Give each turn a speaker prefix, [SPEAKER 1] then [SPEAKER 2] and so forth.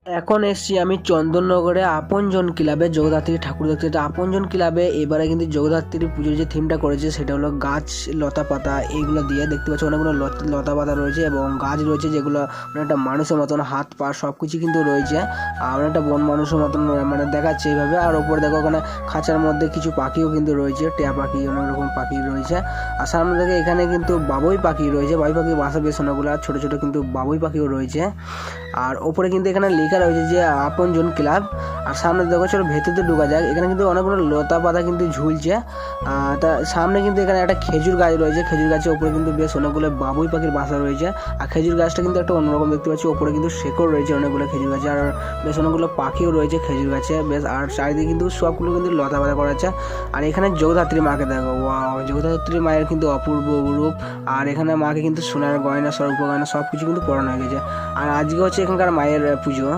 [SPEAKER 1] এখন এসছি আমি চন্দননগরে আপনজন ক্লাবে জগদ্ধাত্রী ঠাকুর দেখতে। এটা আপনজন ক্লাবে এবারে কিন্তু জগদ্ধাত্রী পুজোর যে থিমটা করেছে সেটা হলো গাছ, লতা পাতা এইগুলো দিয়ে। দেখতে পাচ্ছি অনেকগুলো লতা পাতা রয়েছে এবং গাছ রয়েছে যেগুলো অনেকটা মানুষের মতন, হাত পা সব কিছু কিন্তু রয়েছে। আর অনেকটা বন মানুষের মতন মানে দেখাচ্ছে এইভাবে। আর ওপরে দেখো ওখানে খাঁচার মধ্যে কিছু পাখিও কিন্তু রয়েছে, টিয়া পাখি, অনেক রকম পাখি রয়েছে। আর সামনে থেকে এখানে কিন্তু বাবুই পাখি রয়েছে, বাবুই পাখি বাসা বেশ অনেকগুলো, ছোটো ছোটো কিন্তু বাবুই পাখিও রয়েছে। আর ওপরে কিন্তু এখানে লেখা রয়েছে যে আপনজন ক্লাব। আর সামনে দেখো চলো ভেতরে ঢোকা যাক। এখানে কিন্তু অনেকগুলো লতা পাতা কিন্তু ঝুলছে। তা সামনে কিন্তু এখানে একটা খেজুর গাছ রয়েছে, খেজুর গাছের ওপরে কিন্তু বেশ অনেকগুলো বাবুই পাখির বাসা রয়েছে। আর খেজুর গাছটা কিন্তু একটা অন্যরকম দেখতে পাচ্ছি, ওপরে কিন্তু শেকড় রয়েছে অনেকগুলো খেজুর গাছে। আর বেশ অনেকগুলো পাখিও রয়েছে খেজুর গাছে বেশ। আর চারিদিকে কিন্তু সবগুলো কিন্তু লতা পাতা করা আছে। আর এখানে জগদ্ধাত্রী মাকে দেখো, ওয়াও, জগদ্ধাত্রী মায়ের কিন্তু অপূর্ব রূপ। আর এখানে মাকে কিন্তু সোনার গয়না, স্বর্প গয়না সব কিছু কিন্তু পরানো হয়ে গেছে। আর আজকে হচ্ছে এখানকার মায়ের পুজো।